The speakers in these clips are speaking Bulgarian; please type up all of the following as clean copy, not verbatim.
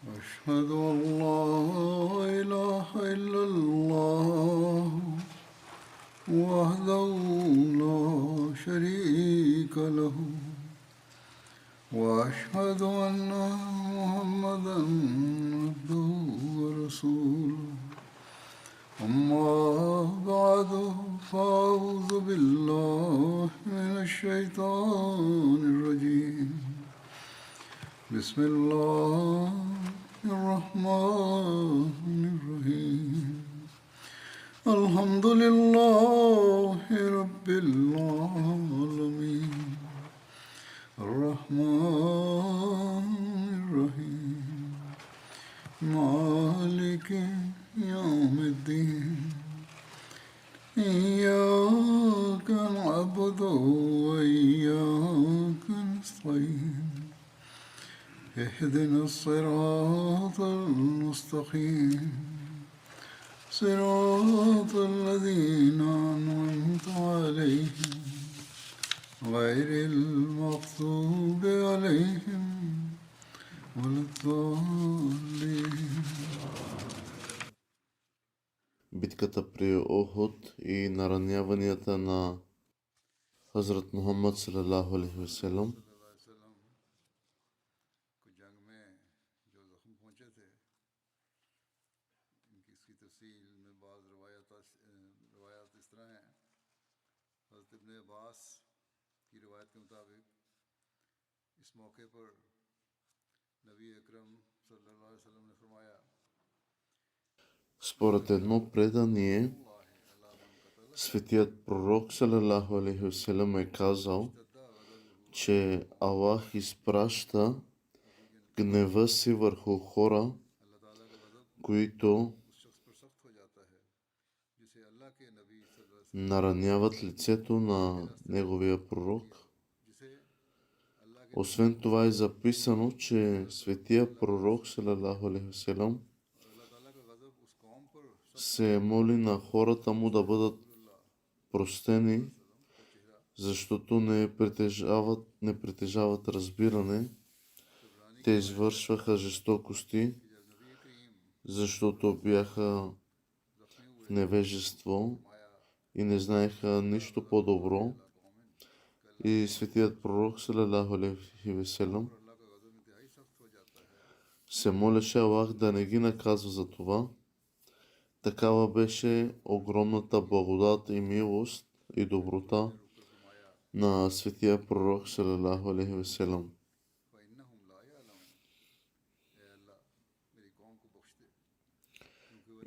أشهد أن لا إله إلا الله وحده لا شريك له وأشهد أن محمدا عبده ورسوله أما بعد فأعوذ بالله من الشيطان الرجيم بسم الله الرحمن الرحيم الحمد لله رب العالمين الرحمن الرحيم مالك يوم الدين إياك نعبد وإياك نستعين اهدنا الصراط المستقيم صراط الذين أنعمت عليهم غير المغضوب عليهم ولا الضالين. Битката при Охот и нараняванията на Хазрат Мухаммад салалаху алейхи васелам. Според едно предание, светият пророк салалаху алейхи васелам е казал, че Аллах изпраща гнева си върху хора, които нараняват лицето на неговия пророк. Освен това е записано, че светия пророк салалаху алейхи васелам се моли на хората му да бъдат простени, защото не притежават разбиране. Те извършваха жестокости, защото бяха в невежество и не знаеха нищо по-добро. И светият пророк салалаху алейхи васелам се молеше Аллах да не ги наказва за това. Такава беше огромната благодат и милост и доброта на светия пророк салалаху алейхи васелам.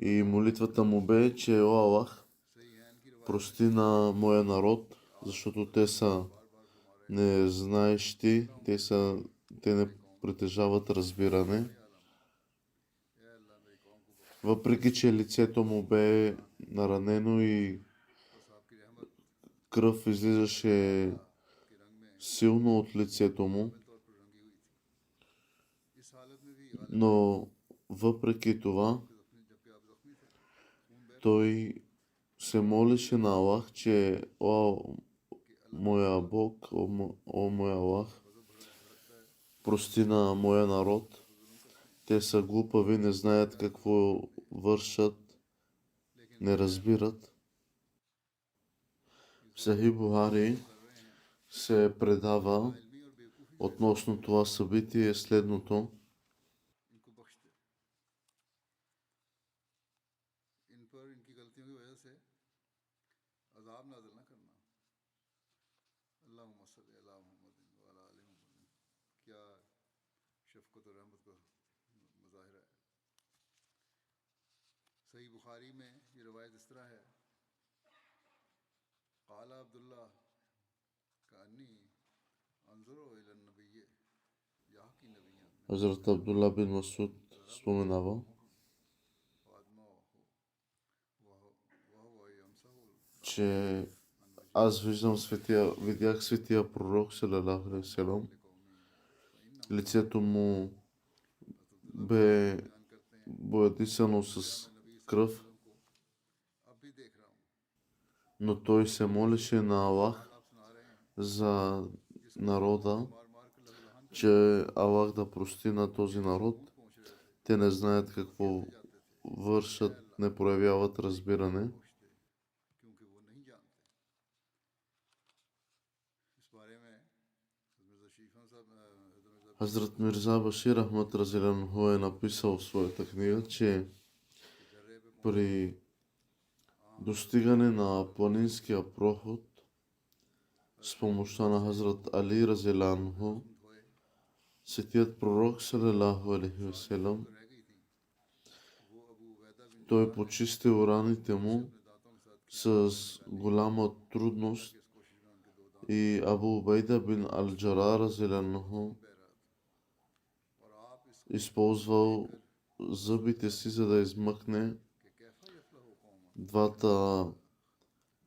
И молитвата му бе, че о Аллах, прости на моя народ, защото те са незнаещи, те не притежават разбиране. Въпреки че лицето му бе наранено и кръв излизаше силно от лицето му, но въпреки това той се молеше на Аллах, че о моя Бог, о моя Аллах, прости на моя народ. Те са глупави, не знаят какво вършат, не разбират. В Сахих Бухари се предава относно това събитие следното. Хазрат Абдулла бин Масуд споменава, че аз видях светия пророк салалаху алейхи васелам. Лицето му бе боядисано с кръв, но той се молеше на Аллах за народа, че Аллах да прости на този народ Те не знаят какво вършат, не проявяват разбиране. क्योंकि वो नहीं जानते। इस बारे में मिर्जा शीफा साहब Хазрат Мирза Башир Ахмад Разиланху е написал в своята книга, че при достигане на планинския проход с помощта на Хазрат Али Разиланху, светият пророк салалаху алейхи васелам, той почистил раните му с голяма трудност и Абу Убайда бин Ал-Джара Разиланху използвал зъбите си, за да измъкне двата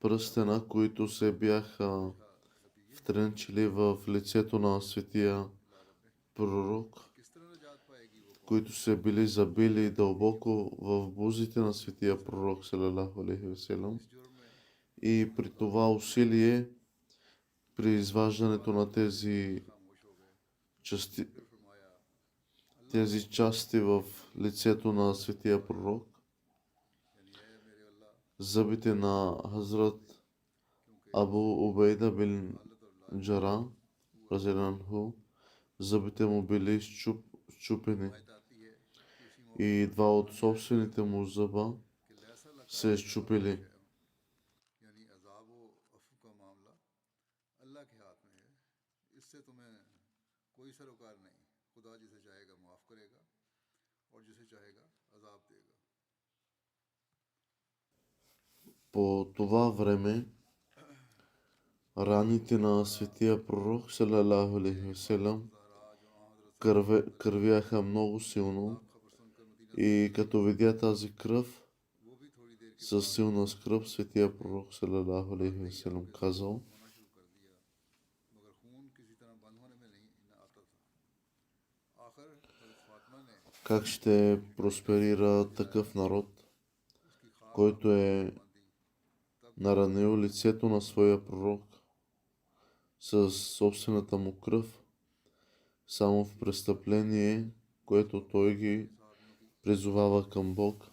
пръстена, които се бяха втренчили в лицето на светия пророк, които се били забили дълбоко в бузите на светия пророк, салалаху алейхи васелам. И при това усилие, при изваждането на тези части в лицето на светия пророк, зъбите на Хазрат Абу Убайда бин Джара, разиланху, зъбите му били счупени и два от собствените му зъба се изчупили. По това време раните на светия пророк, салалаху алейхи васелам, кървяха много силно и като видя тази кръв, със силна скръб, светия пророк, салалаху алейхи васелам, казал: как ще просперира такъв народ, който е наранил лицето на своя пророк с собствената му кръв, само в престъпление, което той ги призовава към Бог.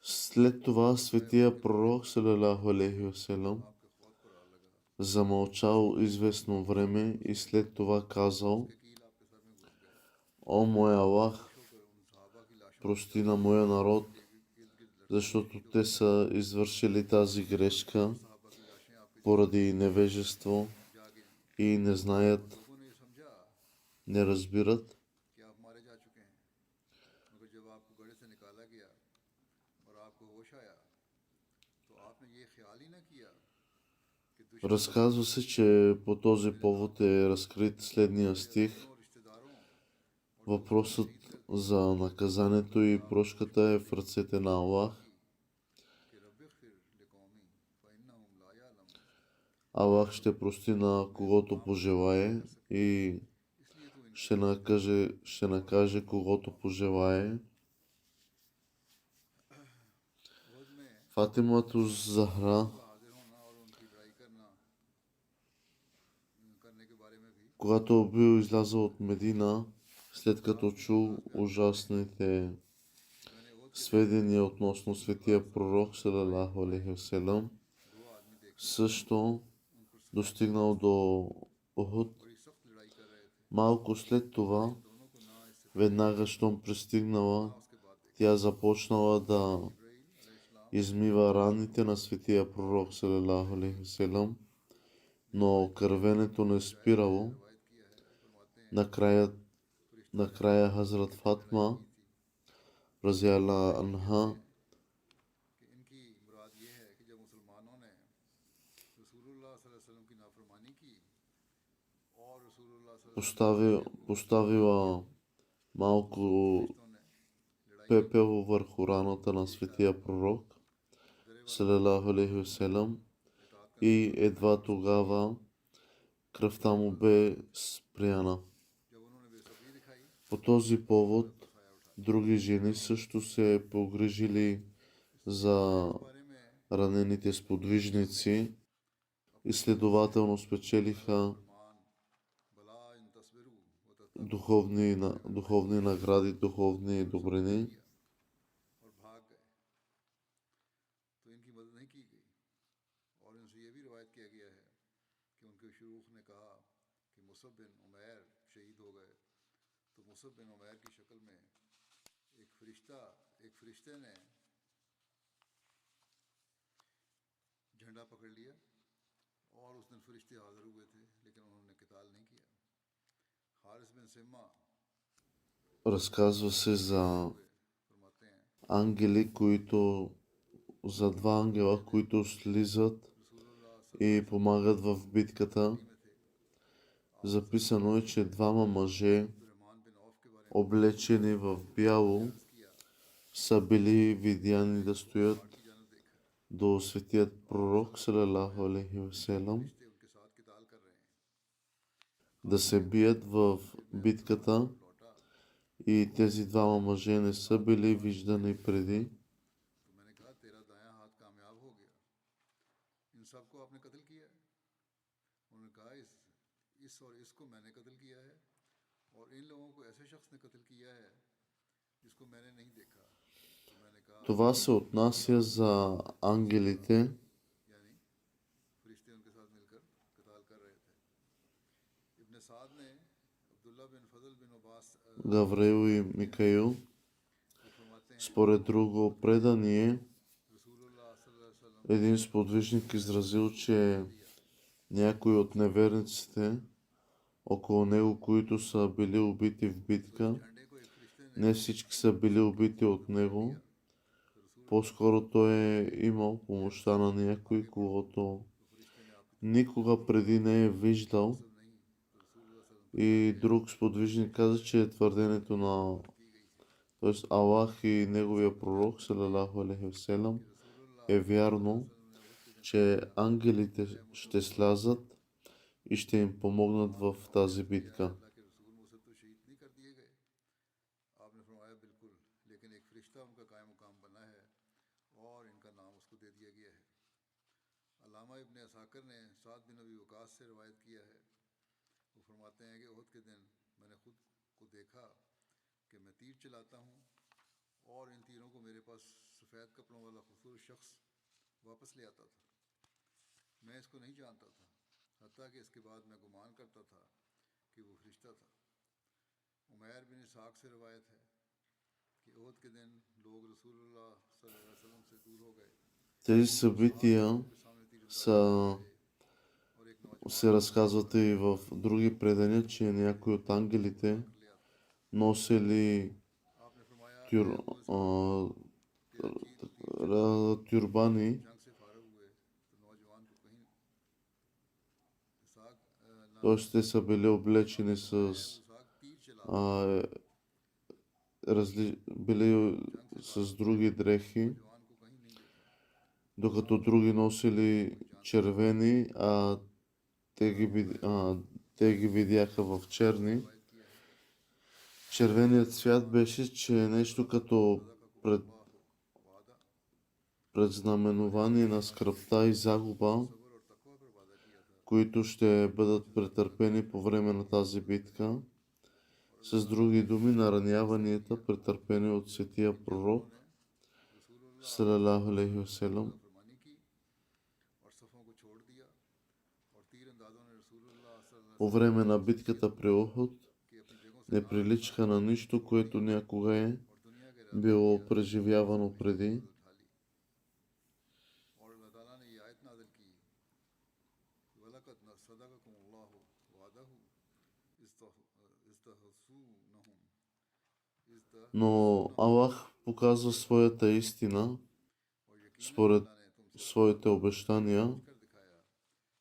След това светия пророк, салалаху алейхи васелам, замълчал известно време и след това казал: о мой Аллах, прости на моя народ, защото те са извършили тази грешка поради невежество и не знаят, не разбират. Разказва се, че по този повод е разкрит следния стих. Въпросът за наказанието и прошката е в ръцете на Аллах. Аллах ще прости на когото пожелае и ще накаже когото пожелае. Фатимато Захра, когато бил излязъл от Медина, след като чул ужасните сведения относно светия пророк, салалаху алейхи васелам, също достигнал до Ухуд. Малко след това, веднага щом пристигнала, тя започнала да измива раните на светия пророк, салалаху алейхи васелам, но кървенето не спирало. Накрая Хазрат Фатма, разиалла анха, поставила малко пепел върху раната на светия пророк, салалаху алейхи васелам, и едва тогава кръвта му бе спряна. По този повод други жени също се погрижили за ранените сподвижници и следователно спечелиха फरमान भला इन तस्बिरु व духовни награди, духовни добрини. किया और भाग गए तो इनकी मदद नहीं की गई। और इनसे ये भी रिवायत किया गया है कि उनके शयूख ने कहा कि मुसब बिन उमैर शहीद हो गए तो मुसब बिन उमैर की शक्ल में एक फरिश्ते ने झंडा पकड़ लिया और उस दिन फरिश्ते हाजिर हुए थे लेकिन उन्होंने किताल नहीं किया। हारिस बिन सिम्मा Разказва се за फरमाते हैं ангели, за два ангела, които слизат и помагат в битката. Записано е, че двама мъже, रहमान बिन औफ के बारे में облечени в бяло, са били видяни да стоят की जानब देखा है। до светият пророк, салалаху алейхи васелам, फरिश्ते उनके साथ किताल कर रहे हैं। да се бият в битката लौटा и тези двама мъже не са били виждани преди. तो मैंने कहा तेरा दायां हाथ कामयाब हो गया, इन सब को आपने कत्ल किया है। उन्होंने कहा इस और इसको मैंने कत्ल किया है और इन लोगों को ऐसे शख्स ने कत्ल किया है जिसको मैंने नहीं देखा। तो मैंने कहा Това се отнася за ангелите, यानी फरिश्ते उनके साथ मिलकर कताल कर रहे थे। इब्न साद ने अब्दुल्ला बिन फजल बिन अब्बास Гавриил и Микаил. वो फरमाते हैं Според друго предание, रसूलुल्लाह सल्लल्लाहु अलैहि वसल्लम един сподвижник изразил, че някои от неверниците около него, които са били убити в битка, झंडे को एक फरिश्ते ने не всички са били убити от него. По-скоро той е имал помощта на някой, когото никога преди не е виждал. И друг сподвижник каза, че твърдението на Аллах и неговия пророк, салалаху алейхи васелам, е вярно, че ангелите ще слязат и ще им помогнат в тази битка. अल्लाह के रसूल मुझसे तो शहीद नहीं कर दिए गए। आपने फरमाया बिल्कुल, लेकिन एक फरिश्ता उनका कायम मुकाम बना है और इनका नाम उसको दे दिया गया है। अल्लामा इब्न असाकर ने साद बिन नबी वकास से रवायत किया है। वो फरमाते हैं कि ओहद के दिन मैंने खुद को देखा कि मैं तीर चलाता हूँ और इन तीरों को मेरे पास सफ़ेद कपड़ों वाला खूबसूरत शख्स वापस ले आता था। मैं इसको नहीं जानता था, हत्ता कि इसके बाद मैं गुमान करता था कि वो फरिश्ता था। उमैर बिन इसहाक से रवायत है कि ओहद के दिन लोग रसूलुल्लाह सल्लल्लाहु अलैहि वसल्लम से दूर हो गए, Тези събития सामने तीर са, और एक नौजवान се разказват и в други предания, че някои от ангелите ले आता। носили आपने फरमाया тюр, "ए अबू а, तेरा जी तो तीर тюрбани, जंग से फारग हुए तो नौजवान को कहीं इसहाक नाम т.е. те са били облечени с इसहाक तीर चला а, били с други дрехи, नौजवान को कहीं नहीं देखा। докато други носили червени, а те ги видяха в черни. रिवायत किया है Червеният цвят беше, че е нещо като वादा предзнаменование на скръбта и загуба, सबर और तकवा पर वादा किया था। които ще бъдат претърпени по време на тази битка. С други думи, нараняванията, претърпени от светия пророк, салалаху алейхи васелам, फरमानी की और सफ़ों को छोड़ दिया और तीर अंदाजों ने रसूलुल्लाह सल्लल्लाहु по време на битката при Охот, की अपनी जगहों से не приличаха на нищо, което някога е और दुनिया के било преживявано преди. उठा ली। और अल्लाह ताला ने ये आयत नाज़िल की वलक़द सदक़कुमुल्लाहु वअदहु इस्तहसूनहुम Но Аллах показва своята истина और यकीनन според अल्लाह ने तुमसे своите обещания कर दिखाया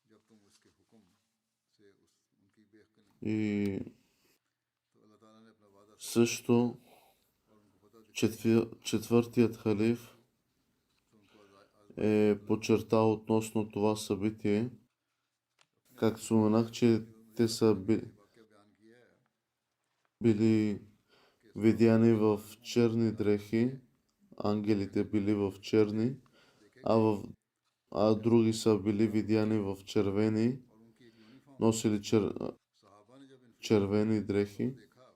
जब तुम उसके हुक्म से उनकी बेखनी и तो अल्लाह ताला ने अपना वादा също और उनको पता четвъртият халиф तो उनको е подчертал относно това събитие, както споменах, че те са वाक़या बयान किया है били видяни в черни дрехи, ангелите били в черни, а в а други са били видяни в червени, और उनकी एक यूनिफॉर्म носили साहबा ने जब इन फरिश्तों червени को дрехи, देखा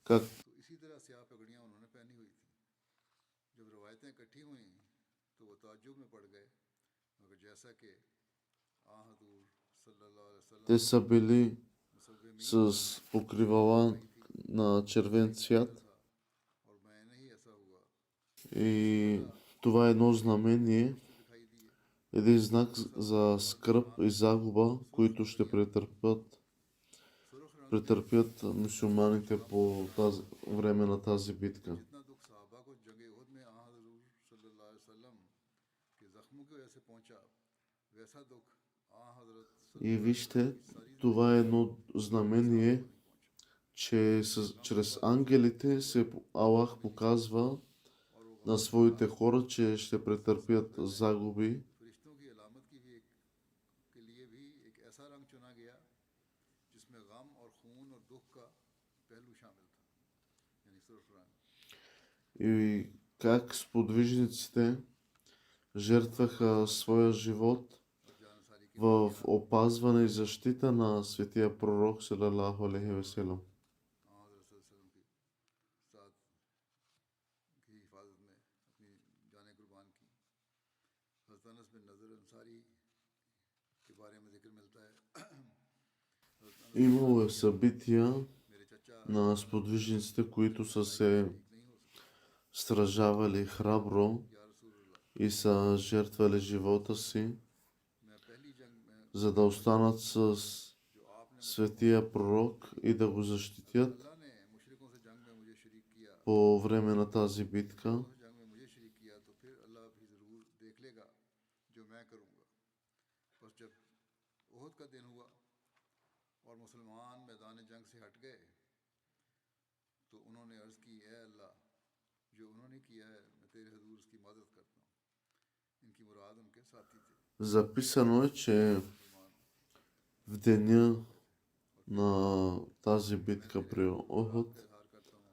как तो इसी तरह स्याह पगड़ियाँ उन्होंने पहनी हुई थी। जब रवायतें इकट्ठी हुई तो वो ताज्जुब में पड़ गए, मगर जैसा कि आ हजूर सल्लल्लाहु अलैहि वसल्लम те са били मुसव्विमीन с покривала на червен цвят था और मैंने ही ऐसा हुआ и това е едно знамение, से दिखाई दिए। един знак за скръп и загуба, които ще सुर्ख रंग के претърпят мюсюлманите по време на тази битка. जितना दुख साहबा को जंग उहद में आ हजूर सल्लल्लाहु अलैहि वसल्लम के जख्मों की वजह से पहुंचा, वैसा दुख आ हजरत И सल्लल्लाहु अलैहि वसल्लम вижте, की सारी това е едно знамение, नहीं पहुंचा че чрез ангелите Аллах показва और वो на своите хора, че ще претърпят загуби. फरिश्तों की अलामत की भी एक के लिए भी एक ऐसा रंग चुना गया जिसमें गम और खून और दुख का पहलू शामिल था, यानी सुर्ख रंग। И как сподвижниците жертваха своя живот और जानसारी की в опазване и защита на светия пророк, салалаху алейхи веселам. हजरत सल्लल्लाहु अलैहि वसल्लम की साथ की हिफाजत में अपनी जानें कुर्बान की। हज़रत अनस बिन नज़र अंसारी के बारे में जिक्र मिलता है। हज़रत अनस Имало е събития मेरे चचा на сподвижниците, които са се शरीक नहीं हो सके। сражавали храбро या रसूल अल्लाह, и са жертвали живота си, मैं पहली जंग में за да останат с जो आपने светия пророк и да го защитят अल्लाह ने मुशरिकों से जंग में मुझे शरीक किया, по време на тази битка. मुशरिकों से जंग में मुझे शरीक किया तो फिर अल्लाह भी ज़रूर देख लेगा जो मैं करूँगा। बस जब ओहद का दिन हुआ और मुसलमान मैदान जंग से हट गए तो उन्होंने अर्ज़ की, ए अल्लाह, जो उन्होंने किया है मैं तेरे हजूर उसकी मदद करता हूँ। इनकी मुराद उनके साथी थे, Записано е, че मुसलमान в деня на тази битка при Охот, का इजहार करता हूँ।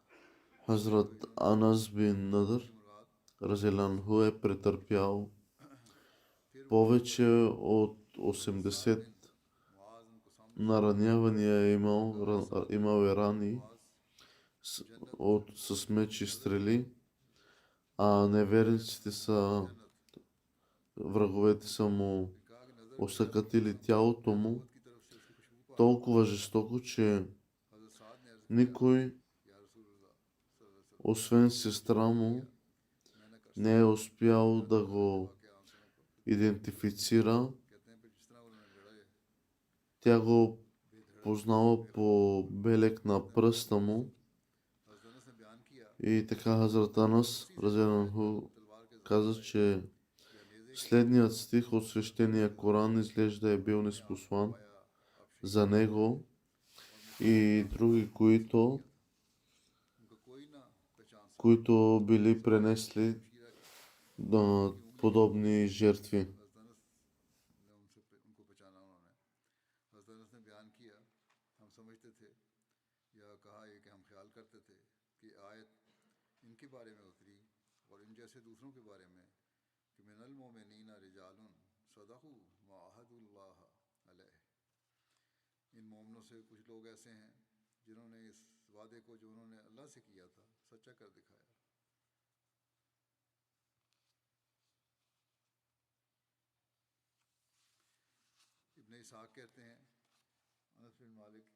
Хазрат Анас бин Надър मुराद Разеланху е претърпял फिर повече от 80 मुआज उनको सामने наранявания е имал е рани с меч и стрели, а неверниците са, враговете са му कहा कि नजर осъкатили тялото му की तरफ से उसकी खुशबू पा। толкова жестоко, че हजरत साद ने अर्ज़ никой, या रसूल अल्लाह सल्लल्लाहु अलैहि वसल्लम, освен сестра му, मैं न कर не е успял да го वाक़या आंसुओं को идентифицира. कहते हैं फिर जिस तरह उन्होंने लड़ाए Тя го познала по белег на пръста му हजरत अनस ने बयान किया и така Хазрат Анас Разеланху तलवार के каза, че следният стих от свещения Коран изглежда е бил неспослан पाया अब за него и други, उनका कोई ना पहचान सका। които били пренесли на подобни жертви. हजरत अनस ने उनको पहचाना उन्होंने। हजरत अनस ने बयान किया, हम समझते थे या कहा है कि हम ख्याल करते थे कि आयत इनके बारे में उतरी और इन जैसे दूसरों के बारे में कि मिनल मोमिनीना रिजालुन सदक़ू मा अहदुल्लाह अलैह। इन मोमिनों से कुछ लोग ऐसे हैं जिन्होंने इस वादे को जो उन्होंने अल्लाह से किया था सच्चा कर दिखाया। इब्न इसाक कहते हैं अनस बिन मालिक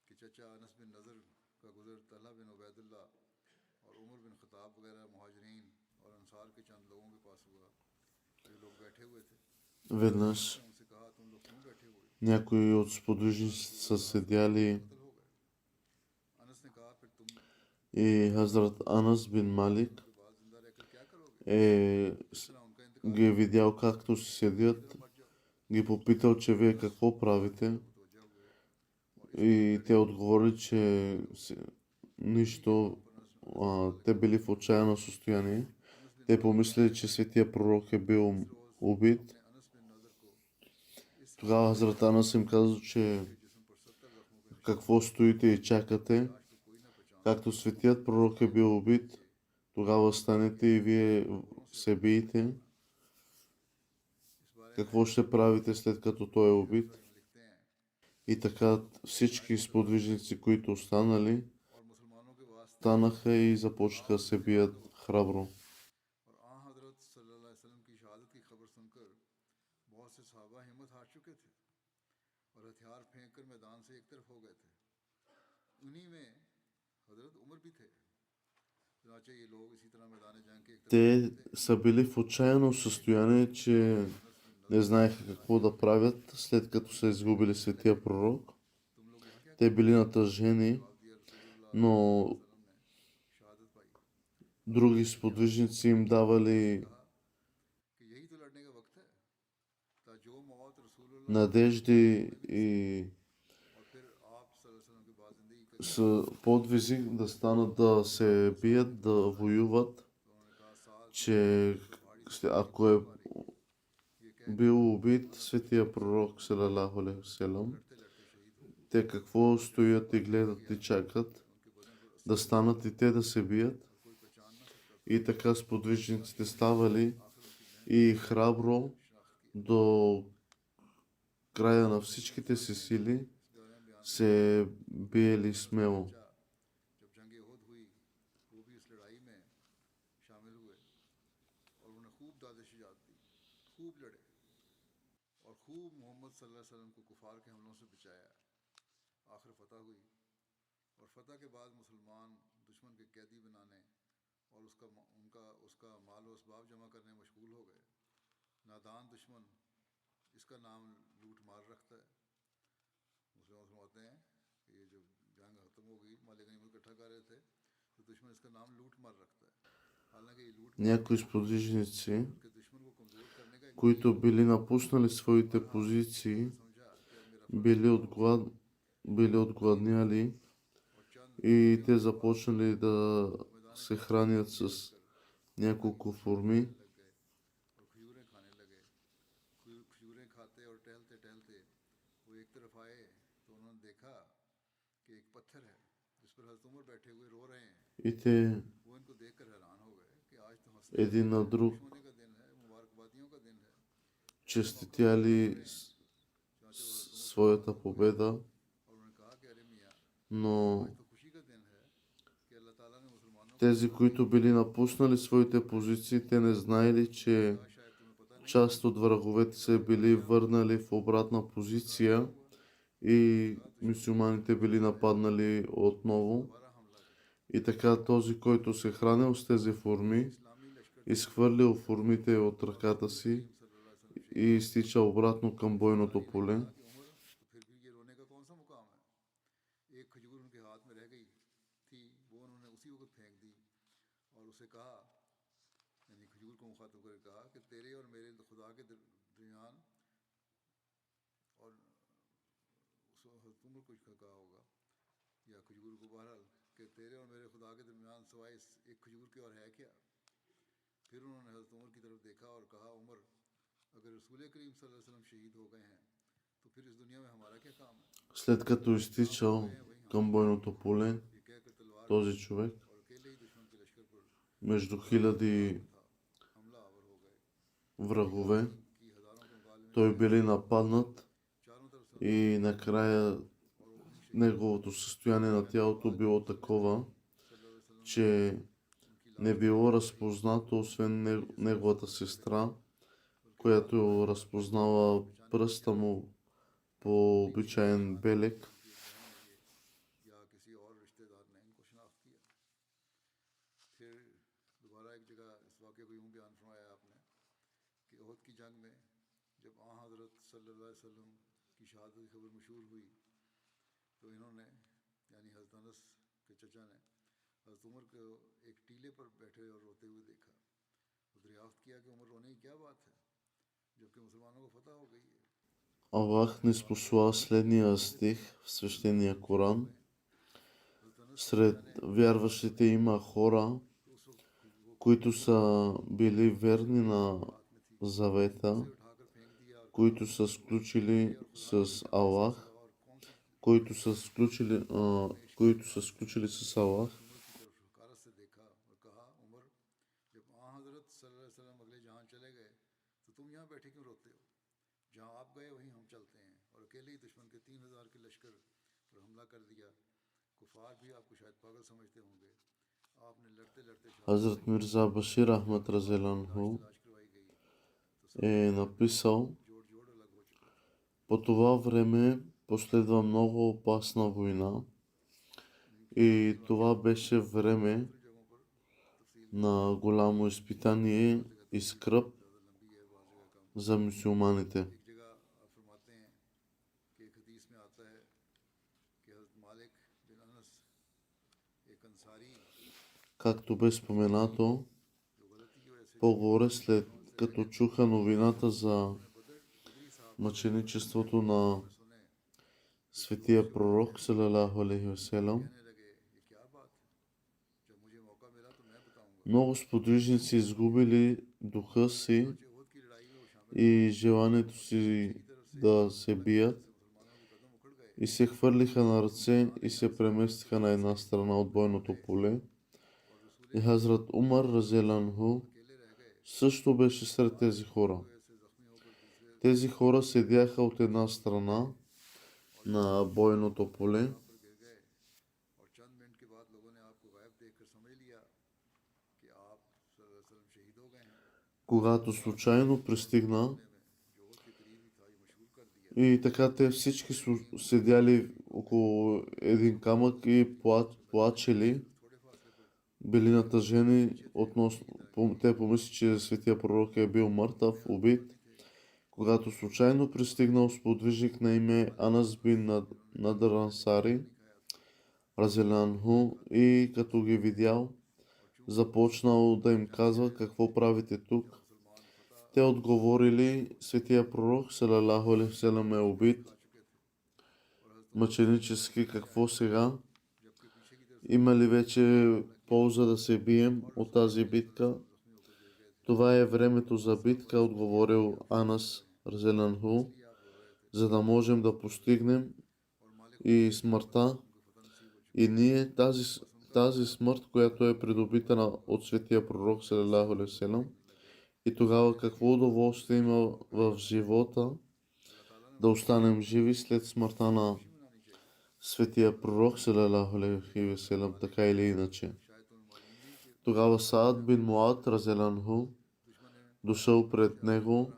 कि चचा अनस बिन नज़र का गुज़र तलहा बिन उबैदुल्लाह और उमर बिन ख़त्ताब वगैरह मुहाजिरीन और अंसार के चंद लोगों के पास हुआ। ये लोग बैठे हुए थे, Веднъж उनसे कहा तुम लोग क्यों बैठे हुए някои от сподвижниците са седяли कत्ल हो गए। अनस ने कहा फिर तुम и Хазрат Анас бин Малик के बाद जिंदा रहकर क्या करोगे। е इतना उनका इंतकाल ги е видял както си седят, मर जाओ। ги попитал, че вие какво правите, मुतवज्जा हुए и те отговорили, че нищо, те били в отчаяно състояние. Те помислили, че светия пророк е бил убит. अनस बिन नज़र को Тогава Хазрат Анас им каза, че जिस्म पर 70 जख्मों के какво стоите и чакате, लाश को कोई ना पहचान। както светият пророк е бил убит, тогава станете и вие се биете. इस बारे какво ще правите след като той е убит? И така всички сподвижници, които останали, станаха и започнаха да се бият храбро. Те са били в отчаяно състояние, че не знаеха какво да правят, след като са изгубили светия пророк. Те били натъжени, но други сподвижници им давали надежди и с подвизи да станат да се бият, да воюват, че ако е бил убит светия пророк салалаху алейхи ва салям, те какво стоят и гледат и чакат да станат и те да се бият. И така сподвижниците ставали и храбро до края на всичките си сили се биели смело. Някои сподвижници, които били напуснали своите позиции, били отгладняли и те започнали да се хранят с няколко форми. И те един на друг честитяли своята победа, но тези, които били напуснали своите позиции, те не знаели, че част от враговете се били върнали в обратна позиция и мюсюлманите били нападнали отново. И така този, който се хранил с тези форми, изхвърлил формите от ръката си и изтича обратно към бойното поле. След като изтичал към бойното поле, този човек между хиляди врагове, той били нападнат и накрая неговото състояние на тялото било такова, че не било разпознато, освен неговата сестра, която разпознала пръста му по обичаен белег. Аллах ни спосла следния стих в свещения Коран. Сред вярващите има хора, които са били верни на завета, които са сключили с Аллах, които са сключили с Аллах. जहाँ आप गए वहीं हम चलते हैं और अकेले ही दुश्मन के 3,000 के लश्कर पर हमला कर दिया। कुफार भी आपको शायद पागल समझते होंगे। आपने लड़ते लड़ते Хазрат Мирза Башир Ахмад Разеланху तलाश करवाई गई तो सब е написал: जोड़ जोड़ अलग हो चुका। по това време последва много опасна война и това беше време दूसरी जगहों पर तफसील на голямо изпитание и скръб ज़्यादा लंबी है, बाज़ जगह कम। за мюсюлманите. एक जगह आप फरमाते हैं कि एक हदीस में आता है कि हज़रत मालिक बिन अनस एक अंसारी Както бе споменато जो गलती की वजह से по-горе, след като чуха новината за बदरी साहब мъченичеството на में सुने светия пророк салалаху алейхи васелам, कहने लगे ये क्या बात है, जब मुझे मौका मिला तो मैं बताऊंगा। много сподвижници изгубили духа си चनाचे उहद की लड़ाई में वो शामिल и желанието си да се бият से मुसलमानों के कदम उखड़ गए। и се хвърлиха на ръце и се преместиха на една страна от бойното поле. और रसूल И Хазрат Умар Разеланху अकेले रह गए, също беше сред тези хора. ऐसे जख्मी होकर दूसरे Тези хора седяха от една страна на бойното поле, पर गिर गए और चंद मिनट के बाद लोगों ने आपको गायब देखकर समझ लिया कि आप सल्लल्लाहु अलैहि वसल्लम शहीद हो गए हैं। когато случайно пристигна. में जो उहद के करीब ही था ये मशहूर कर दिया। И така те всички седяли около един камък и плачели, थोड़े फासले पर били натъжени относно. Те помисли, че светия пророк е бил мъртъв, убит, когато случайно пристигнал сподвижник на име Анас бин Надър Ансари, Разеланху, и като ги видял, започнал да им казва: какво правите тук? Те отговорили: светия пророк салалаху алейхи васелам е убит мъченически. Какво сега? जबकि पीछे की तरफ Има ли вече полза да се бием от тази битка? Това е времето за битка, отговорил Анас Разеланху, за да можем да постигнем и смъртта. И ние тази смърт, която е придобита от светия пророк салалаху алейхи васелам, и тогава какво удоволствие има в живота да останем живи след смъртта на светия пророк салалаху алейхи васелам, така или иначе. Тогава Саад бин Муад Разеланху дошъл пред него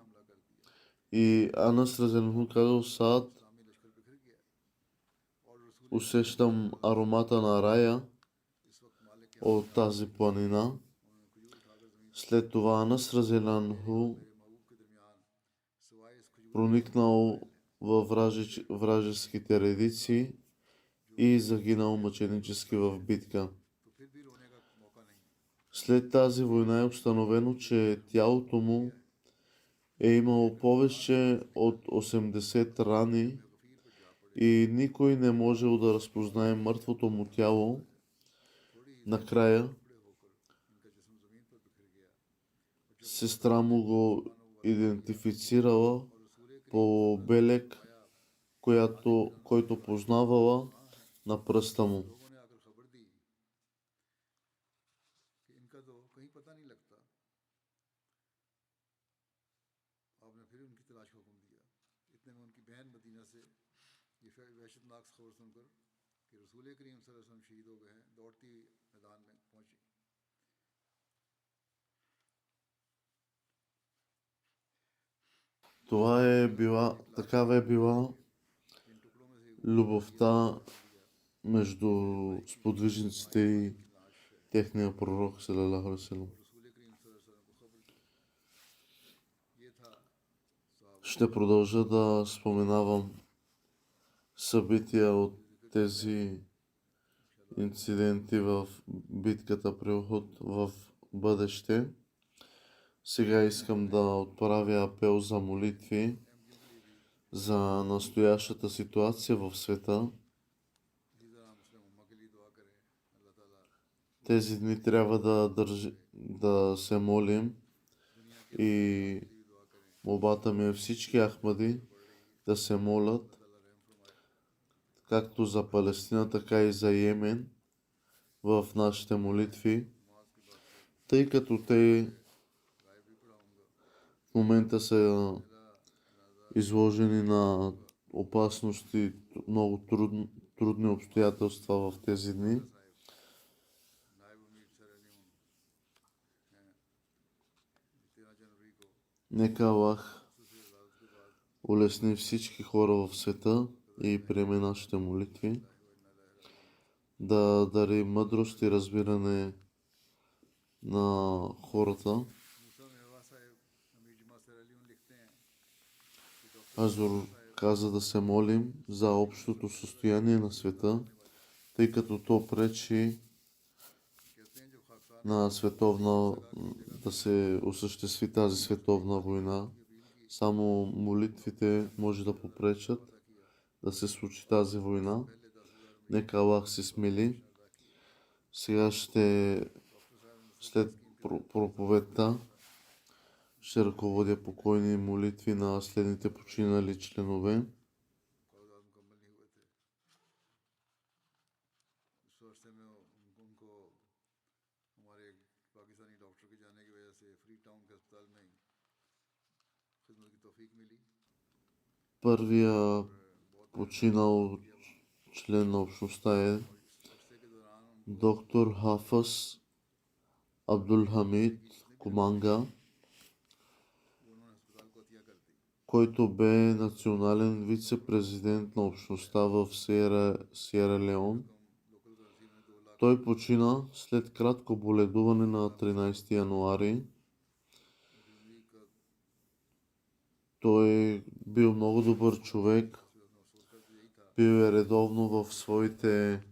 и Анас Разеланху казал: Саад, усещам аромата на рая от тази планина. След това Анас Разеланху проникнал във вражеските редици и загинал мъченически в битка. След тази война е установено, че тялото му е имало повече от 80 рани и никой не можел да разпознае мъртвото му тяло. Накрая сестра му го идентифицирала по белег, който познавала на пръста му. वहशतनाक खबर सुनकर कि रसूल करीम सल्लल्लाहु अलैहि वसल्लम शहीद हो गए हैं, दौड़ती हुई मैदान में पहुंची। Такава е била любовта между сподвижниците и техния пророк салалаху алейхи васелам. Ще продължа да споменавам събития от тези инциденти в битката при Ухуд в бъдеще. Сега искам да отправя апел за молитви за настоящата ситуация в света. Тези дни трябва да се молим и молбата ми е всички ахмади да се молят както за Палестина, така и за Йемен в нашите молитви, тъй като те в момента са изложени на опасности, много трудни обстоятелства в тези дни. Нека Аллах улесни всички хора в света и приеме нашите молитви, да дари мъдрост и разбиране на хората. Азур каза да се молим за общото състояние на света, тъй като то пречи на да се осъществи тази световна война. Само молитвите може да попречат да се случи тази война. Нека Аллах се смили. Сега след проповедта, ще ръководя покойни молитви на следните починали членове. Първия починал член на общността е доктор Хафъз Абдул Хамид Куманга, който бе национален вице-президент на общността в Сиера Леон. Той почина след кратко боледуване на 13 януари. Той бил много добър човек, бил е редовно в своите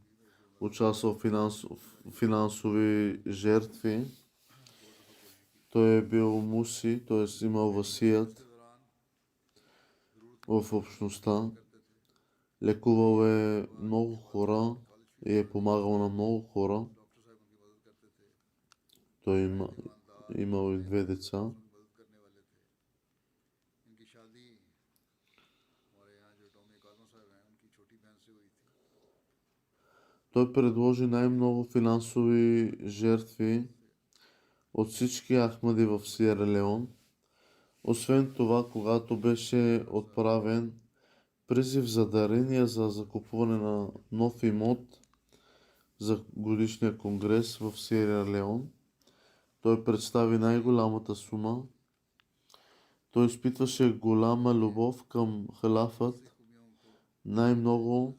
участвал в финансови жертви. Той е бил муси, т.е. имал васият в общността. Лекувал е много хора и е помагал на много хора. Той имал и 2 деца. Той предложи най-много финансови жертви от всички ахмади в Сиера Леон. Освен това, когато беше отправен призив за дарения за закупуване на нов имот за годишния конгрес в Сиера Леон, той представи най-голямата сума. Той изпитваше голяма любов към халафът. Най-много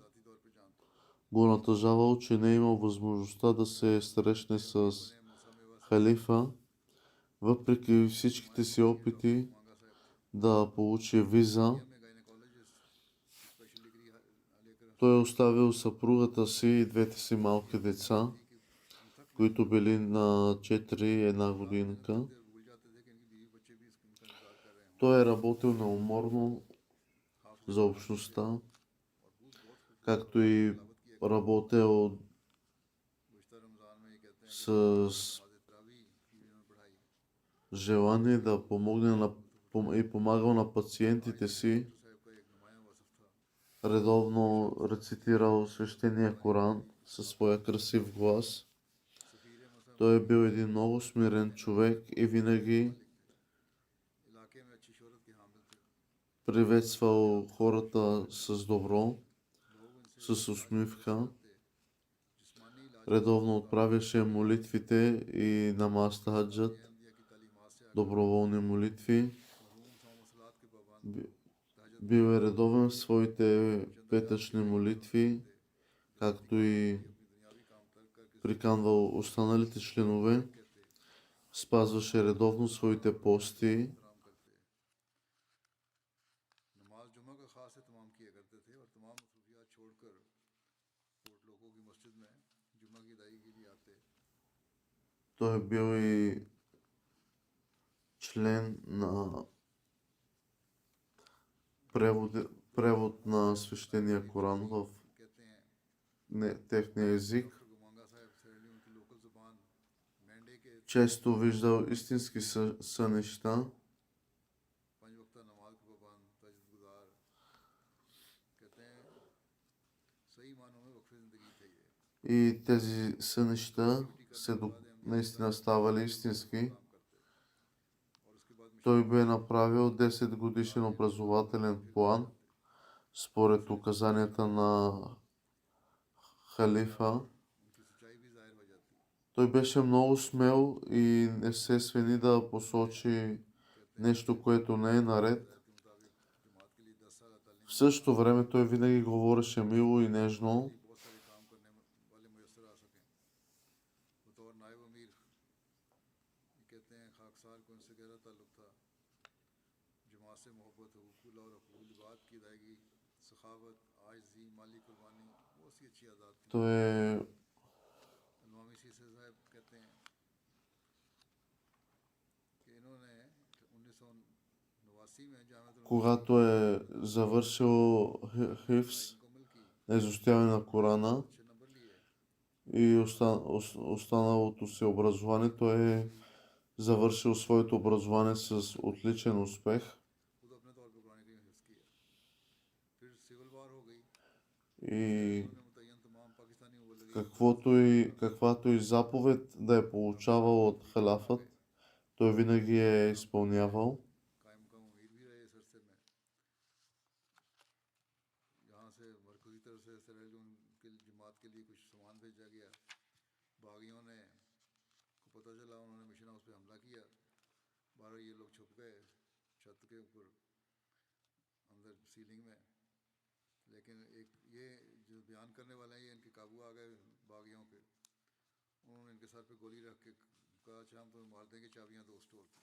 го натъжавал, че не е имал възможността да се срещне с халифа, въпреки всичките си опити да получи виза. Той е оставил съпругата си и 2 си малки деца, които били на 4 и 1 годинка. Той е работил неуморно за общността, както и работил с желание да помогне и помагал на пациентите си. Редовно рецитирал свещения Коран със своя красив глас. Той е бил един много смирен човек и винаги приветствал хората с добро, с усмивка. Редовно отправяше молитвите и намаз тахаджат, доброволни молитви. Бил е редовен в своите петъчни молитви, както и приканвал останалите членове. Спазваше редовно своите пости. Той е бил и член на превод на свещения Коран в техния език. Често виждал истински сънища. И тези сънища наистина ставали истински. Той бе направил 10 годишен образователен план според указанията на халифа. उनकी सच्चाई भी जाहिर हो जाती है। Той беше много смел и не се свени да посочи нещо, което не е наред. के मुताबिक जमात के लिए 10 साल तालीम В същото време той винаги говореше мило и нежно. बहुत सारे काम करने वाले मुयसर आ सकें। बतौर नायब अमीर ये कहते हैं खाकसार को उनसे गहरा ताल्लुक था। जमात से मोहब्बत हुकूक और हकूक बात की अदायगी सखावत आजिज़ी माली कुर्बानी बहुत सी अच्छी आदत थी। Той е अलमामी सीसे साहब कहते हैं कि इन्होंने 1989 में जामिअतुल когато е завършил хифс मुकम्मल की на изучаване на Корана अच्छे नंबर लिए। и останалото си образование, той е завършил своето образование с отличен успех. खुद अपने तौर पर कुरान करीम हिफ्ज़ किया। फिर सिविल वार हो गई। И उन्होंने मुतय्यन तमाम पाकिस्तानी मुबल्लिगीन каквато и заповед да е получавал от халафът, той винаги е изпълнявал. कायम मुकाम अमीर भी रहे इस अरसे में। यहाँ से मरकजी तरफ से सराइलून के जमात के लिए कुछ सामान भेजा गया। बागियों ने को पता चला, उन्होंने मिशन हाउस पे हमला किया। बाहर ये लोग छुप गए छत के ऊपर अंदर सीलिंग में। लेकिन एक ये जो बयान करने वाले हैं ये इनके काबू आ गए बागियों के। उन्होंने इनके सर पे गोली रख के कहा अच्छा हम तुम्हें मार देंगे, चाबियां दो स्टोर की।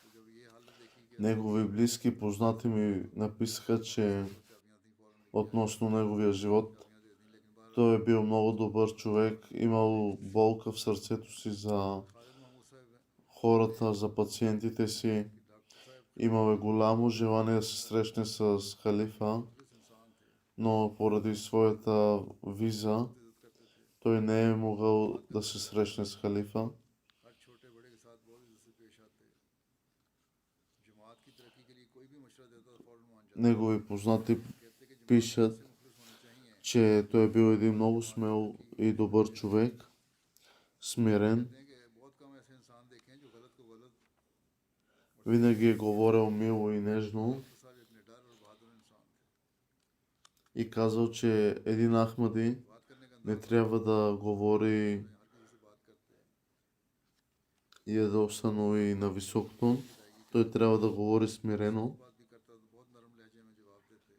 तो जब ये हालत देखी कि Негови близки познати ми написаха, че चाबियां थी फौरन относно неговия живот, चाबियां दे दी। लेकिन बाहर той е бил много добър човек, имал болка в сърцето си за खालिद महमूद साहब хората, за пациентите си. कि डॉक्टर साहब Имал е голямо желание да се срещне с халифа, मुखलिस इंसान थे, но поради своята виза इज्जत करते थे, той не е могъл да се срещне с халифа. हर छोटे बड़े के साथ बहुत इज्जत से पेश आते। जमात की तरक्की के लिए कोई भी मशवरा देता था फौरन मान जाते। Негови познати कहते कि जमात пишат, से मुखलिस होने चाहिए। че той е бил един много смел и добър човек, смирен. कहते हैं कि बहुत कम ऐसे इंसान देखे हैं जो गलत को गलत Винаги е говорил мило и нежно तो सारे एक निडर और बहादुर इंसान थे। и казал, че един Ахмади बात करने का не अंदाज трябва да говори हर किसी से बात करते हैं। ядосано и на висок тон. Той трябва да говори смирено. बात भी करता तो बहुत नरम लहजे में जवाब देते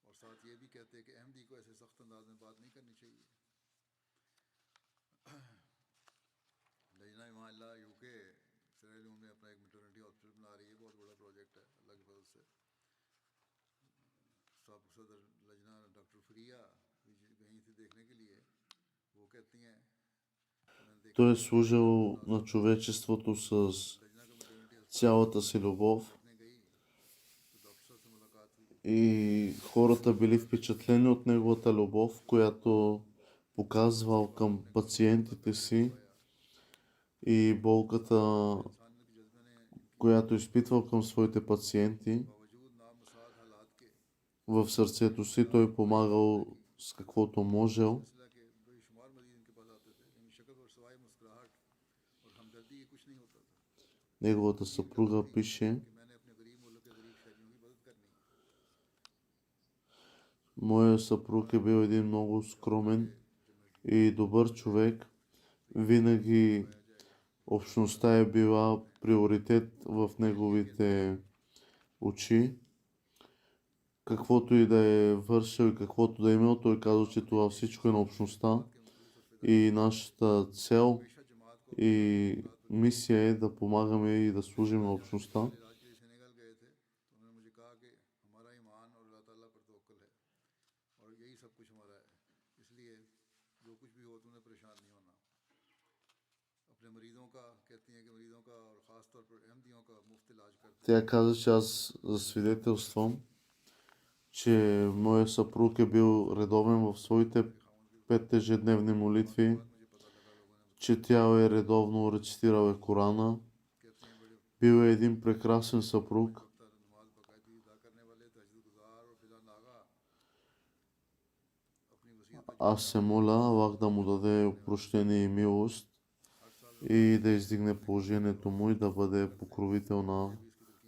और साथ ये भी कहते कि अहमदी को ऐसे सख्त अंदाज में बात नहीं करनी चाहिए। लजना इमाल्ला यूके इसराइल में अपना एक मैटरनिटी हॉस्पिटल बना रही है, बहुत बड़ा प्रोजेक्ट है अल्लाह की फजल से। साबिक सदर लजना डॉक्टर फरिया गई थी देखने के लिए। वो कहती हैं उन्होंने देखा Той е служил на човечеството с लजना का मैटरनिटी цялата си любов देखने गई तो डॉक्टर साहब से मुलाकात हुई। и хората били впечатлени от неговата любов, която показвал към пациентите си и болката, इंसानियत के जज्बे ने която изпитвал към своите пациенти. बावजूद नामसाद हालात के В сърцето си той помагал с каквото можел. सिलसिला के बेशुमार मरीज इनके पास आते थे, लेकिन शक्ल और सवाई मुस्कुराहट और हमदर्दी ये कुछ नहीं होता था Неговата съпруга пише, कि मैंने अपने गरीब मुल्क के गरीब शहरियों की मदद करनी है। моят съпруг е бил един много скромен и добър човек. Винаги общността е била приоритет в неговите очи. Каквото и да е вършил и каквото да е имал, той казва, че това всичко е на общността. И нашата цел हमेशा जमात को и мисия е да помагаме и да служим на общността. इलाज के लिए सेनेगल गए थे तो उन्होंने मुझे कहा कि हमारा ईमान और अल्लाह ताला पर तवक्कुल है और यही सब कुछ हमारा है, इसलिए जो कुछ भी हो तुम्हें परेशान नहीं होना। अपने मरीजों का कहती हैं कि मरीजों का और ख़ास तौर पर अहमदियों का मुफ्त इलाज करते हैं। Тя каза, че аз засвидетелствам, че моят съпруг е бил редовен в своите 5 ежедневни молитви, मुझे पता लगा लोगों ने че тя е редовно рецитирал е Корана. कहते हैं बड़े Бил е един прекрасен съпруг. नमाज बाकायदगी अदा करने वाले तहज्जुद गुजार और बिला नागा अपनी वसीयत पर Аз се моля Аллах да му даде прощение и милост. हर साल и да издигне положението му и да бъде покровител на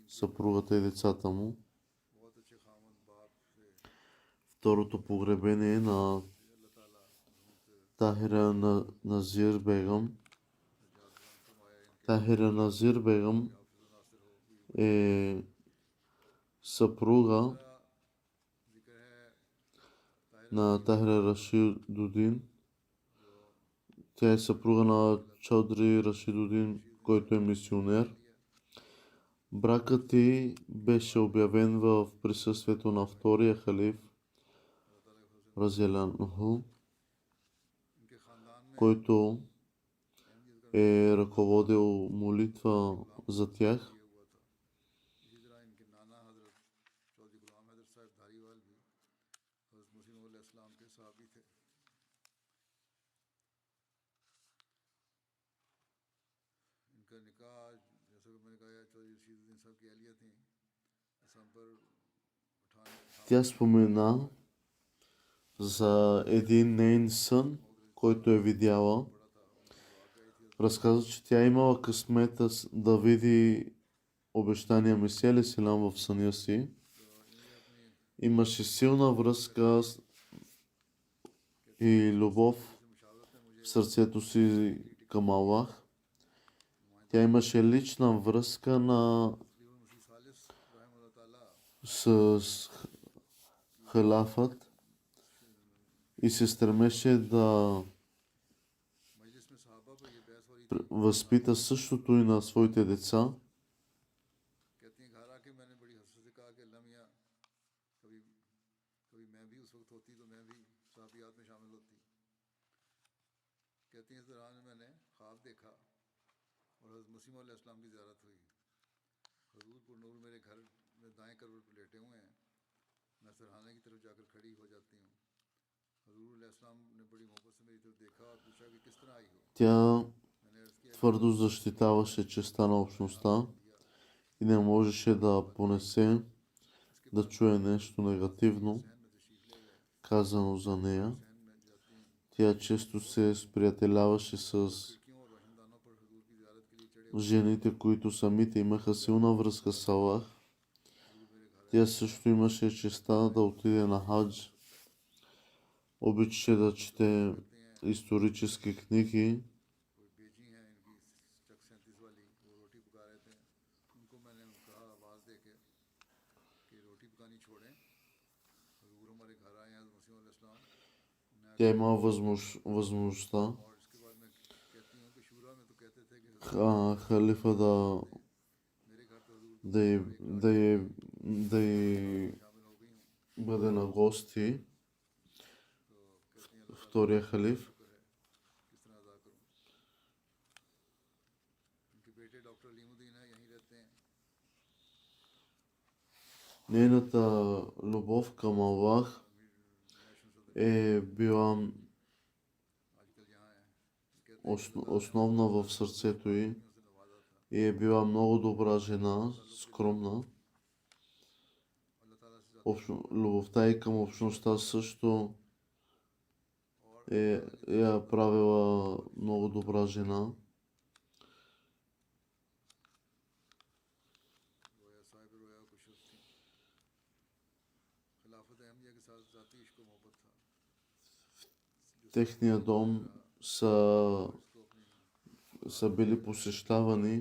съпругата и децата му. बहुत अच्छे खामन बाप से Второто погребение на अल्लाह ताला ढूंढते Тахира Назир Бегам. जादरान फरमाया इनके Тахира Назир Бегам हाफिज नासिर हो भी е съпруга दूसरा जिक्र है ताहिर на रशीद Тахира Рашидудин. जो Тя е съпруга на Чаудри Рашидудин, रशीद който е мисионер. Бракът й беше обявен в присъствието на втория халиф अल्लाह ताला के फजल Разиянху, इनके खानदान में който अहमियत का е ръководил молитва за тях. ये हुआ था इसी तरह इनके नाना हजरत चौधरी गुलाम हैदर साहब धारीवाल भी हजरत मसीह मौद अलैहिस्सलाम के सहाबी थे इनका निकाह जैसा कि मैंने कहा चौधरी रशीदुद्दीन साहब की अहलिया थी दिसंबर 58 Тя спомена за един нейн сън, който е видяла. बड़ा था उनकी दुआ गई थी Разказва, че тя имала късмета да види обещания Месия алейхиссалам в съня си. तो इन्हें अपनी Имаше силна връзка и любов मुशावरत ने मुझे в сърцето си към Аллах. Тя имаше лична връзка खलीफा मसीह सालिस रहमतुल्लाह ताला с халафът и се стремеше да मजलिस में सहाबा पर ये बहस हो रही थी възпита същото и на своите деца. कहती हैं घर आके मैंने बड़ी हसरत से कहा कि अल्लाह मियाँ कभी कभी मैं भी उस वक्त होती तो मैं भी साहबियात में शामिल होती कहती हैं इस दौरान मैंने ख्वाब देखा और हज़रत मसीह मौद अलैहिस्सलाम की ज़ियारत हुई हजूर पुरनूर मेरे घर में दाएं करवट पर लेटे हुए हैं मैं सरहाने की तरफ जाकर खड़ी हो जाती हूँ हजूर अलैहिस्सलाम ने बड़ी मोहब्बत से मेरी तरफ देखा और पूछा कि किस तरह आई हो Тя मैंने अर्ज़ किया कि твърдо защитаваше честта на общността и не можеше да понесе इसके да बाद чуе нещо негативно सहन में तशरीफ़ ले गए казано за нея. सहन में जाती हैं Тя често се сприятеляваше с खिड़कियों और रोशनदानों पर हजूर की ज़ियारत के लिए चढ़े हुए жените, които самите имаха силна връзка с Аллах. हजूर मेरे घर Тя също имаше честа да отиде на хадж. Обичаше да чете исторически книги. कोई बेजी हैं इनकी चक 37 वाली वो रोटी पका रहे थे उनको मैंने कहा आवाज़ दे के कि रोटी पकानी छोड़ें हजूर हमारे घर आए हैं मसीह अलैहिस्सलाम ने Тя имала възможността और इसके बाद मैं कहती हूँ कि शूरा में तो कहते थे कि халифа मेरे घर तो हजूर да й शामिल हो गई हूँ бъде на гости, तो कहती हैं अल्लाह втория халиф. शुक्र है किस तरह अदा करूँ उनके बेटे डॉक्टर अलीमुद्दीन है यहीं रहते हैं Нейната любов към Аллах नेशनल सदर е била आजकल यहाँ है कहते हैं कि основна в сърцето й उनसे नवाजा था и е била много добра жена, скромна. अल्लाह ताला से ज़्यादा Любовта и към общността също और я правила много добра жена. रोया साहिब रोया कुछ थी खिलाफत अहमिया के साथ ज़ाती इश्क व मोहब्बत था Техния дом इसको अपनी са били посещавани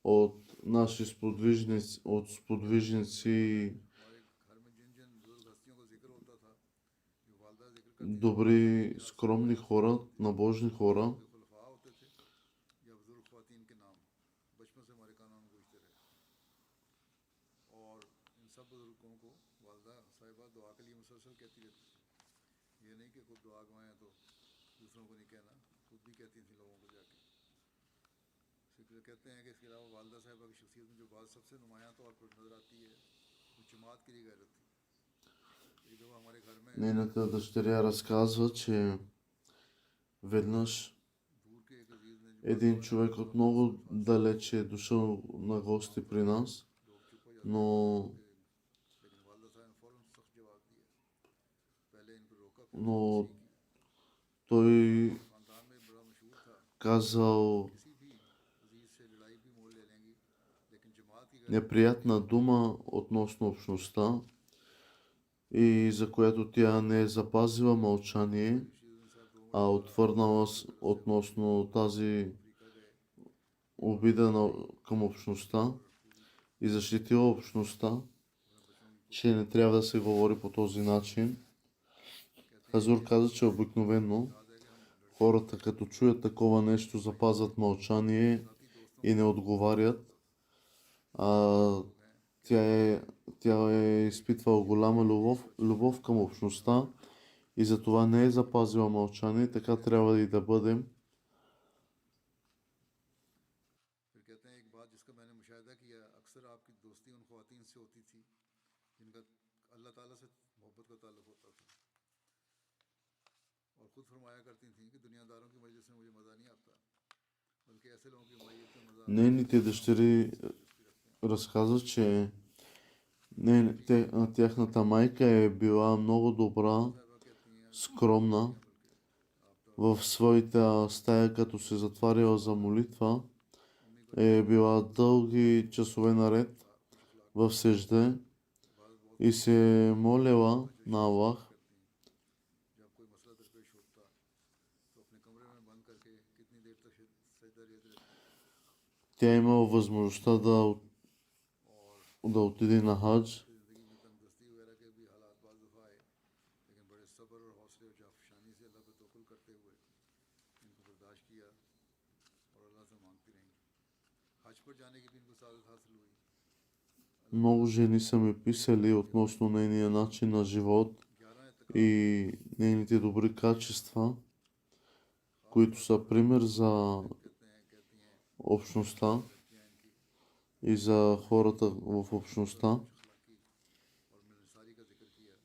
от наши сподвижници, हमारे घर में जिन जिन बुजुर्ग हस्तियों का जिक्र होता था जो वालदा जिक्र करती добри, скромни хора, набожни хора. जो खुलफा होते थे या बुजुर्ग ख्वातीन के नाम बचपन से हमारे कानों में गूंजते रहे और इन सब बुजुर्गों को वालदा साहिबा दुआ के लिए मुसलसल कहती रहती थी ये नहीं कि खुद दुआ गवाएं तो दूसरों को नहीं कहना खुद भी कहती थी लोगों को जाके फिर कहते हैं कि इसके अलावा वालदा साहिबा की शख्सियत में जो बात सबसे नुमायां तौर पर नजर आती है वो जमात के लिए गैरत थी एक दफ़ा हमारे घर में Нейната дъщеря разказва, че веднъж दूर के एक अजीज ने един човек от много далече е дошъл на гости при нас, लोग चुप हो जाते но लेकिन वालदा साहब ने फ़ौरन सख्त जवाब दिया पहले इनको रोका फिर но तशरीह की той खानदान में बड़ा मशहूर था казал किसी भी अजीज से लड़ाई भी मोल ले लेंगी, लेकिन जमात की неприятна дума относно общността и за която тя не е запазила мълчание, रशीदुद्दीन साहब दो а मरतबा отвърнала की तरफ से относно тази अफ्रीका गए обида към общността и защитила общността, अपने बच्चों को че не трябва да се говори по този начин. कहते हैं Хазур каза, че обикновено याद है कि हम लड़के хората като чуят такова нещо запазват мълчание साथी दोस्तों и не отговарят. А, लोग हैं тя е изпитвала голяма любов към общността и затова не е запазила мълчание, така трябва и да бъдем. फिर कहते हैं एक बात जिसका मैंने मुशाहिदा किया, अक्सर आपकी दोस्ती उन ख्वातीन से होती थी जिनका अल्लाह ताला से मोहब्बत का ताल्लुक होता था, और खुद फरमाया करती थी कि दुनियादारों की मजलिस में मुझे मज़ा नहीं आता, बल्कि ऐसे लोगों की मैयत में मज़ा आता है Нейните дъщери разказват, че тяхната майка е била много добра, साहिबा कहती हैं скромна. बल्कि आप तो В своята стая, като се затваряла за молитва, е била дълги часове наред в сежде и се молела на Аллах. करती हैं जब कोई मसला दरपेश होता तो अपने कमरे में बंद करके कितनी देर तक सजदा रहती रहती हैं। Тя имала възможността да отиде на хадж. ज़िंदगी में तंगदस्ती वगैरह के भी हालात बाज़ दफ़ा आए, लेकिन बड़े सब्र और हौसले और जाफशानी से अल्लाह पे तवक्कुल करते हुए इनको बर्दाश्त किया और अल्लाह से मांगती रहीं। हज पर जाने की भी इनको सादत हासिल हुई। Много жени са ми писали относно нейния начин на живот 11 एतकाफ़ и нейните добри качества, които са пример за कहती हैं общността लड़कियाँ इनकी и за хората в общността. अखलाकी और मिलनसारी का जिक्र किया।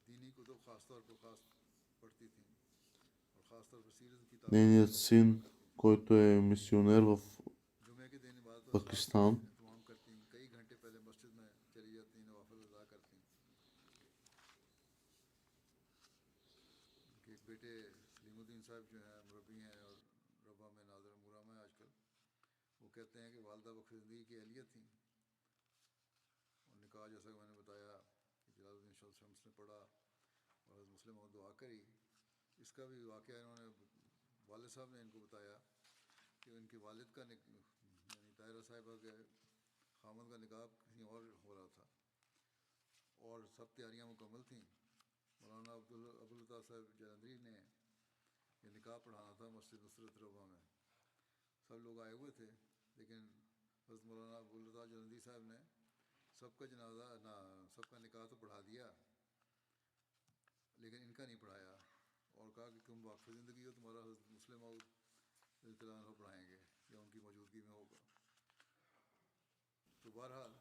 दीनी कुतुब खास तौर पर खास पढ़ती थीं और खास तौर पर सीरत की तालीम Нейният син, който е мисионер в जुमे के दिन इबादत और Пакистан, एहतमाम करती, कई घंटे पहले मस्जिद में चली जाती, नवाफिल अदा करती। उनके एक बेटे सलीमुद्दीन साहब जो हैं मुरब्बी हैं और रबा में नाज़र मुरा में आजकल, वो कहते हैं कि वालदा वक्त ज़िंदगी की अहलियत थी और निकाह जैसा कि मैंने बताया कि जलालुद्दीन शम्स ने पढ़ा और हज़रत मुस्लिम और दुआ करी। इसका भी वाक़या इन्होंने वालिद साहब ने इनको बताया कि उनके वालिद का यानी ताहिरा साहिबा के खामन का निकाह कहीं और हो रहा था और सब तैयारियां मुकम्मल थीं। मौलाना अब्दुल अता साहब जलंधरी ने ये निकाह पढ़ाना था मस्जिद नुसरत रबा में। सब लोग आए हुए थे, लेकिन हज़रत मौलाना अब्दुल अता जलंधरी साहब ने सबका जनाजा ना सबका निकाह तो पढ़ा दिया, लेकिन इनका नहीं पढ़ाया और कहा कि तुम वाक़फ़ ज़िंदगी हो, तुम्हारा हज़रत मुस्लिम और पढ़ाएंगे या उनकी मौजूदगी में होगा। तो बहरहाल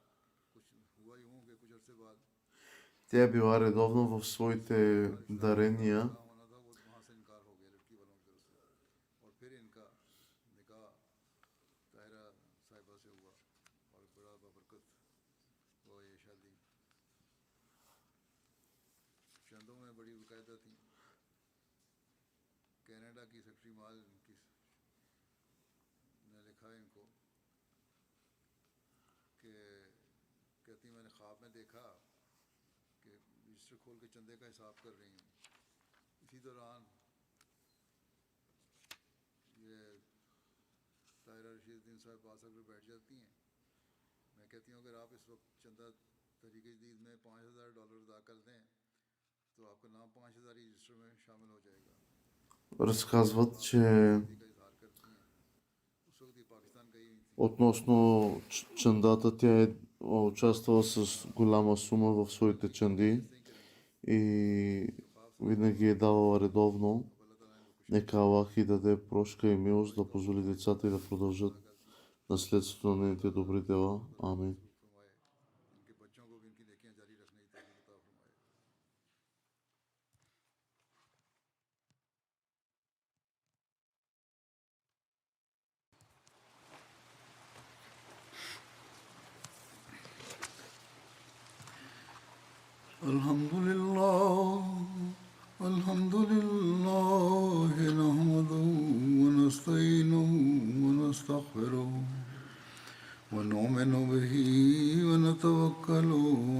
कुछ हुआ यूँ कि कुछ अरसे बाद тя е била редовно в своите дарения. निकाह होना था, वो वहाँ से इनकार हो गया लड़की वालों की तरफ से, और फिर इनका निकाह ताहिरा साहिबा से हुआ और बड़ा बबरकत हुआ ये शादी। चंदों में बड़ी बाकायदा थी। कनाडा की सेक्रेटरी माल की ने लिखा है इनको कि कहती मैंने ख्वाब में देखा कि रजिस्टर खोल के चंदे का हिसाब कर रही हूँ। इसी दौरान ये ताहिरा रशीदुद्दीन साहब पास आकर बैठ जाती हैं। मैं कहती हूँ अगर आप इस वक्त चंदा तहरीक जदीद में $5000 अदा कर दें तो आपका नाम 5000 रजिस्टर में शामिल हो जाएगा। Разказват, че का इजहार करती हैं। उस वक्त ये पाकिस्तान गई हुई थी। относно чандата, тя е участвала с голяма сума в своите чанди и винаги е давала редовно. अल्लाह ताला इनको खुश Нека Аллах и даде прошка и милост да позволи децата и да продължат наследството на нейните добри дела. Амин. फरमाए, इनके बच्चों को भी इनकी नेकियां जारी रखने की तौफीक अता फरमाए। الحمد لله ونؤمن به ونتوكل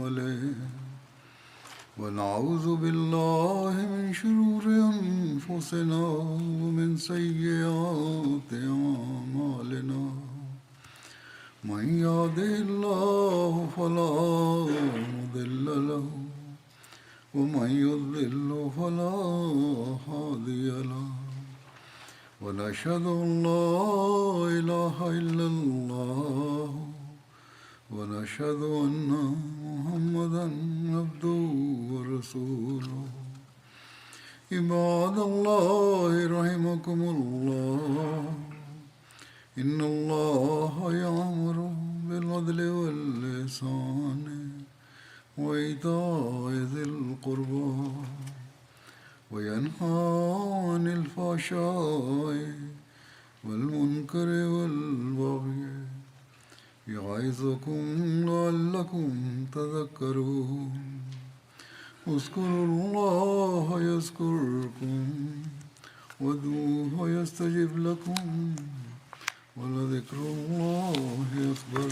عليه ونعوذ بالله من شرور أنفسنا ومن سيئات أعمالنا من يهده الله فلا مضل له ومن يضلل فلا هادي له ونشهد أن لا إله إلا الله ونشهد أن محمدا عبده ورسوله عباد الله رحمكم الله إن الله يأمر بالعدل والإحسان وإيتاء ذي القربى وينهى عن الفحشاء والمنكر والبغي يعظكم لعلكم تذكرون اذكروا الله يذكركم وادعوه يستجب لكم ولذكر الله أكبر